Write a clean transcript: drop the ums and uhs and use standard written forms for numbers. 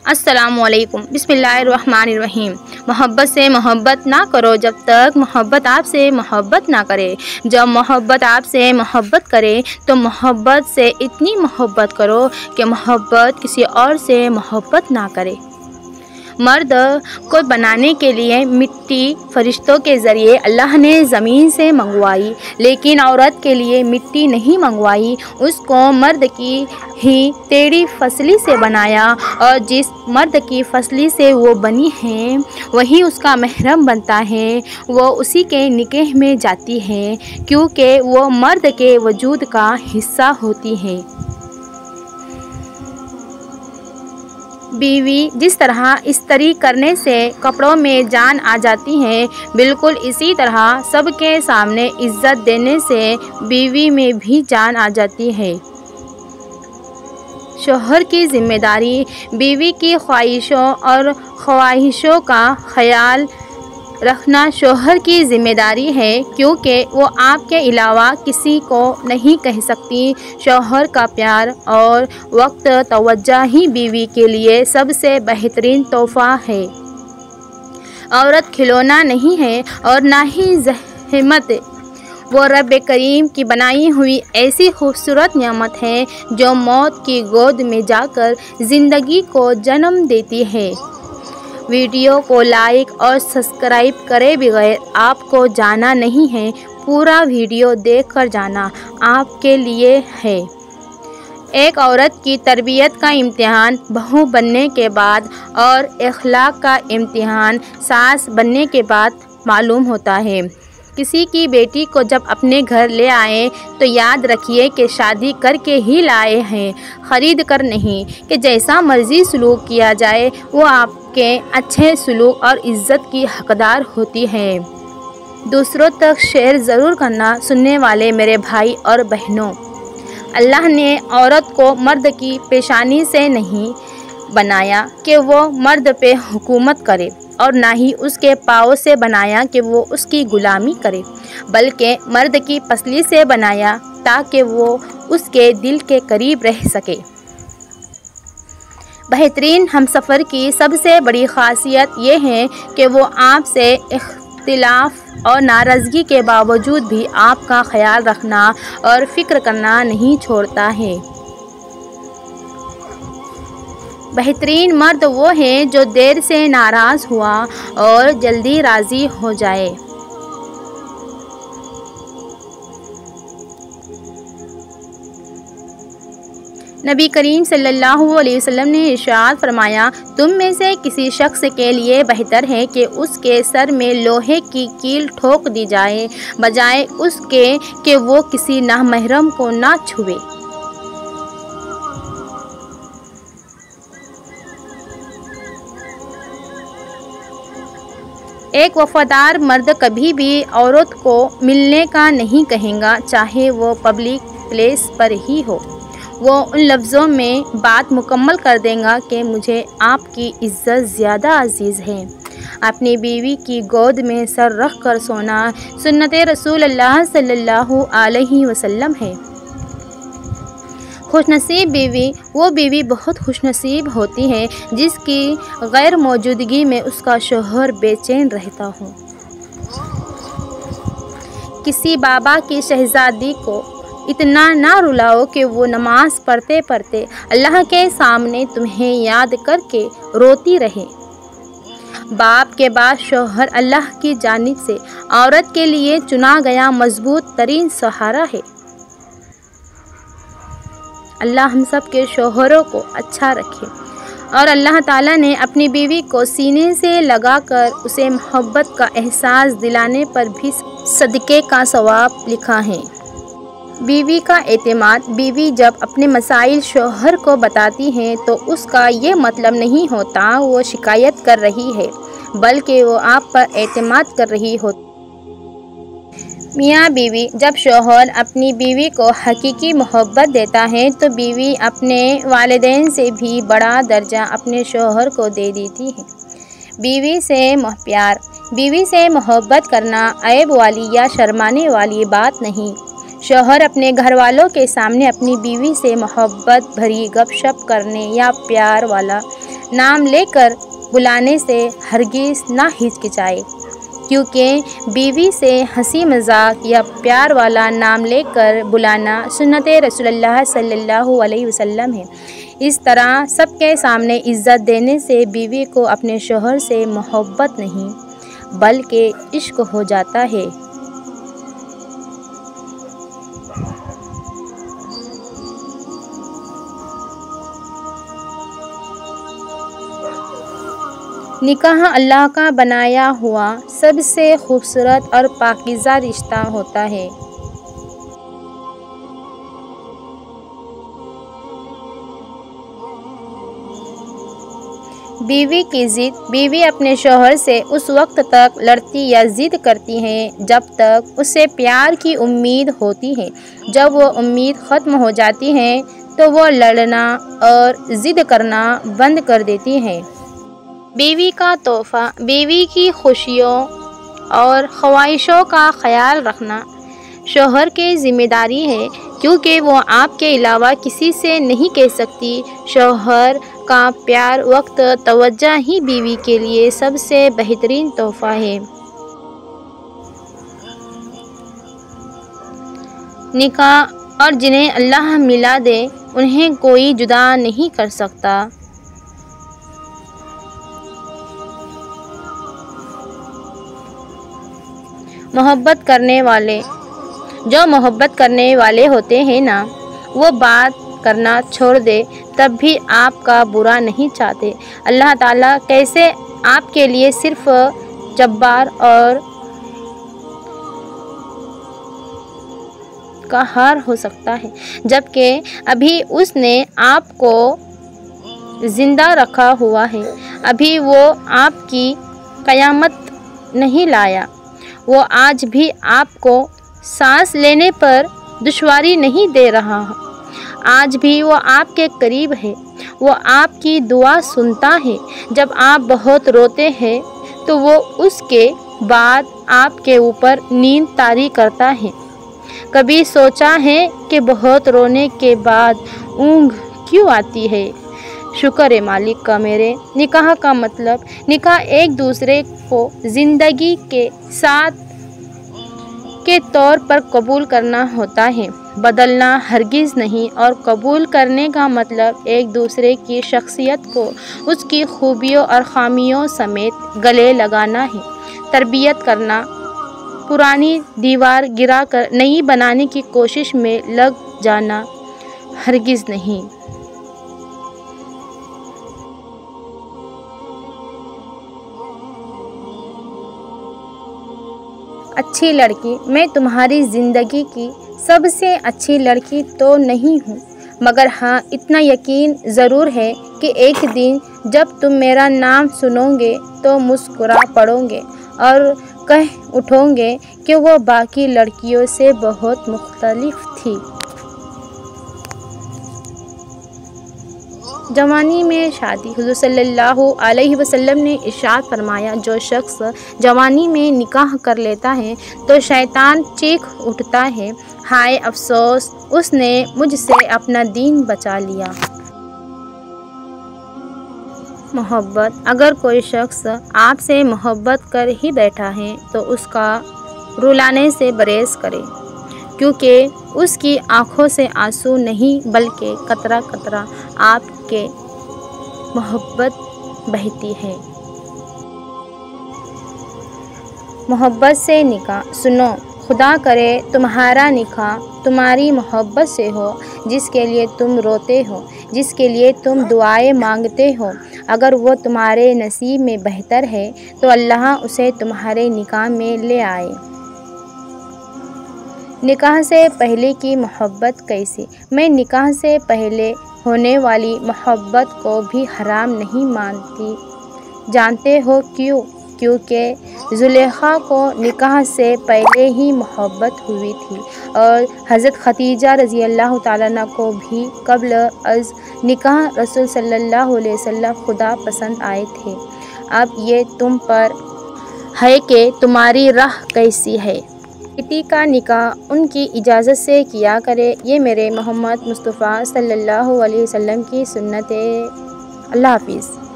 अस्सलामुअलैकुम बिस्मिल्लाहिर्रहमानिर्रहीम। मोहब्बत से मोहब्बत ना करो जब तक मोहब्बत आपसे मोहब्बत ना करे। जब मोहब्बत आपसे मोहब्बत करे तो मोहब्बत से इतनी मोहब्बत करो कि मोहब्बत किसी और से मोहब्बत ना करे। मर्द को बनाने के लिए मिट्टी फरिश्तों के ज़रिए अल्लाह ने ज़मीन से मंगवाई, लेकिन औरत के लिए मिट्टी नहीं मंगवाई। उसको मर्द की ही टेढ़ी फसली से बनाया और जिस मर्द की फसली से वो बनी है वही उसका महरम बनता है। वो उसी के निकाह में जाती है क्योंकि वो मर्द के वजूद का हिस्सा होती है। बीवी जिस तरह इस्त्री करने से कपड़ों में जान आ जाती है, बिल्कुल इसी तरह सबके सामने इज्जत देने से बीवी में भी जान आ जाती है। शौहर की जिम्मेदारी बीवी की ख्वाहिशों और ख्वाहिशों का ख्याल रखना शौहर की जिम्मेदारी है, क्योंकि वो आपके अलावा किसी को नहीं कह सकती। शौहर का प्यार और वक्त तवज्जो ही बीवी के लिए सबसे बेहतरीन तोहफ़ा है। औरत खिलौना नहीं है और ना ही ज़हमत। वो रब करीम की बनाई हुई ऐसी खूबसूरत नेमत है जो मौत की गोद में जाकर ज़िंदगी को जन्म देती है। वीडियो को लाइक और सब्सक्राइब करे बगैर आपको जाना नहीं है। पूरा वीडियो देखकर जाना आपके लिए है। एक औरत की तरबियत का इम्तिहान बहू बनने के बाद और अखलाक का इम्तिहान सास बनने के बाद मालूम होता है। किसी की बेटी को जब अपने घर ले आए तो याद रखिए कि शादी करके ही लाए हैं, ख़रीद कर नहीं, कि जैसा मर्ज़ी सलूक किया जाए वो आपके अच्छे सलूक और इज़्ज़त की हकदार होती है। दूसरों तक शेयर ज़रूर करना। सुनने वाले मेरे भाई और बहनों, अल्लाह ने औरत को मर्द की पेशानी से नहीं बनाया कि वो मर्द पे हुकूमत करे और ना ही उसके पाँव से बनाया कि वो उसकी ग़ुलामी करे, बल्कि मर्द की पसली से बनाया ताकि वो उसके दिल के करीब रह सके। बेहतरीन हमसफ़र की सबसे बड़ी ख़ासियत ये है कि वो आपसे इख्तिलाफ और नाराज़गी के बावजूद भी आपका ख्याल रखना और फ़िक्र करना नहीं छोड़ता है। बेहतरीन मर्द वो है जो देर से नाराज़ हुआ और जल्दी राज़ी हो जाए। नबी करीम सल्लल्लाहु अलैहि वसल्लम ने इरशाद फरमाया, तुम में से किसी शख्स के लिए बेहतर है कि उसके सर में लोहे की कील ठोक दी जाए बजाय उसके कि वो किसी नामहरम को ना छुए। एक वफादार मर्द कभी भी औरत को मिलने का नहीं कहेगा, चाहे वो पब्लिक प्लेस पर ही हो। वो उन लफ्ज़ों में बात मुकम्मल कर देगा कि मुझे आपकी इज़्ज़त ज़्यादा अजीज़ है। अपनी बीवी की गोद में सर रख कर सोना सुन्नत रसूलुल्लाह सल्लल्लाहु अलैहि वसल्लम है। खुशनसीब बीवी वो बीवी बहुत खुशनसीब होती है जिसकी गैर मौजूदगी में उसका शौहर बेचैन रहता हो। किसी बाबा की शहज़ादी को इतना ना रुलाओ कि वो नमाज़ पढ़ते पढ़ते अल्लाह के सामने तुम्हें याद करके रोती रहे। बाप के बाद शौहर अल्लाह की जानिब से औरत के लिए चुना गया मजबूत तरीन सहारा है। अल्लाह हम सब के शौहरों को अच्छा रखे और अल्लाह ताला ने अपनी बीवी को सीने से लगाकर उसे मोहब्बत का एहसास दिलाने पर भी सदक़े का सवाब लिखा है। बीवी का एतमाद। बीवी जब अपने मसाइल शौहर को बताती हैं तो उसका ये मतलब नहीं होता वो शिकायत कर रही है, बल्कि वो आप पर एतमाद कर रही होती। मियाँ बीवी जब शौहर अपनी बीवी को हकीकी मोहब्बत देता है तो बीवी अपने वालिदैन से भी बड़ा दर्जा अपने शौहर को दे देती है। बीवी से प्यार। बीवी से मोहब्बत करना ऐब वाली या शर्माने वाली बात नहीं। शौहर अपने घर वालों के सामने अपनी बीवी से मोहब्बत भरी गपशप करने या प्यार वाला नाम लेकर बुलाने से हरगिज़ ना हिचकिचाए, क्योंकि बीवी से हंसी मजाक या प्यार वाला नाम लेकर बुलाना सुन्नत रसूलुल्लाह सल्लल्लाहु अलैहि वसल्लम है। इस तरह सबके सामने इज़्ज़त देने से बीवी को अपने शौहर से मोहब्बत नहीं बल्कि इश्क हो जाता है। निकाह अल्लाह का बनाया हुआ सबसे खूबसूरत और पाकीज़ा रिश्ता होता है। बीवी की ज़िद। बीवी अपने शौहर से उस वक्त तक लड़ती या ज़िद करती है जब तक उसे प्यार की उम्मीद होती है। जब वो उम्मीद ख़त्म हो जाती है तो वो लड़ना और ज़िद करना बंद कर देती है। बीवी का तोहफ़ा। बीवी की खुशियों और ख्वाहिशों का ख्याल रखना शौहर की ज़िम्मेदारी है, क्योंकि वो आपके अलावा किसी से नहीं कह सकती। शौहर का प्यार वक्त तवज्जो ही बीवी के लिए सबसे बेहतरीन तोहफ़ा है। निकाह और जिन्हें अल्लाह मिला दे उन्हें कोई जुदा नहीं कर सकता। मोहब्बत करने वाले। जो मोहब्बत करने वाले होते हैं ना, वो बात करना छोड़ दे तब भी आपका बुरा नहीं चाहते। अल्लाह ताला कैसे आपके लिए सिर्फ जब्बार और क़हार हो सकता है, जबकि अभी उसने आपको ज़िंदा रखा हुआ है। अभी वो आपकी क़यामत नहीं लाया। वो आज भी आपको सांस लेने पर दुश्वारी नहीं दे रहा है। आज भी वो आपके करीब है। वो आपकी दुआ सुनता है। जब आप बहुत रोते हैं तो वो उसके बाद आपके ऊपर नींद तारी करता है। कभी सोचा है कि बहुत रोने के बाद ऊँघ क्यों आती है? शुक्र है मालिक का मेरे। निकाह का मतलब, निकाह एक दूसरे को ज़िंदगी के साथ के तौर पर कबूल करना होता है, बदलना हरगिज़ नहीं। और कबूल करने का मतलब एक दूसरे की शख्सियत को उसकी खूबियों और ख़ामियों समेत गले लगाना है। तरबियत करना, पुरानी दीवार गिरा कर नई बनाने की कोशिश में लग जाना हरगिज़ नहीं। अच्छी लड़की। मैं तुम्हारी ज़िंदगी की सबसे अच्छी लड़की तो नहीं हूँ, मगर हाँ इतना यकीन ज़रूर है कि एक दिन जब तुम मेरा नाम सुनोगे तो मुस्कुरा पड़ोगे और कह उठोगे कि वो बाकी लड़कियों से बहुत मुख्तलिफ थी। जवानी में शादी। हुज़ूर सल्लल्लाहु अलैहि वसल्लम ने इरशाद फरमाया, जो शख्स जवानी में निकाह कर लेता है तो शैतान चीख उठता है, हाय अफसोस, उसने मुझसे अपना दीन बचा लिया। मोहब्बत। अगर कोई शख्स आपसे मोहब्बत कर ही बैठा है तो उसका रुलाने से परहेज़ करें, क्योंकि उसकी आँखों से आंसू नहीं बल्कि कतरा कतरा आपके मोहब्बत बहती है। मोहब्बत से निकाह। सुनो, खुदा करे तुम्हारा निकाह तुम्हारी मोहब्बत से हो, जिसके लिए तुम रोते हो, जिसके लिए तुम दुआएं मांगते हो। अगर वो तुम्हारे नसीब में बेहतर है तो अल्लाह उसे तुम्हारे निकाह में ले आए। निकाह से पहले की मोहब्बत कैसी? मैं निकाह से पहले होने वाली मोहब्बत को भी हराम नहीं मानती। जानते हो क्यों? क्योंकि ज़ुलेखा को निकाह से पहले ही मोहब्बत हुई थी और हज़रत खदीजा रज़ी अल्लाह ताला अन्हा को भी कब्ल अज़ निकाह रसूल सल्लल्लाहु अलैहि वसल्लम खुदा पसंद आए थे। अब ये तुम पर है कि तुम्हारी राह कैसी है। बेटी का निकाह उनकी इजाज़त से किया करे। ये मेरे मोहम्मद मुस्तफ़ा सल्लल्लाहु अलैहि वसल्लम की सुन्नत है। अल्लाह हाफ़िज़।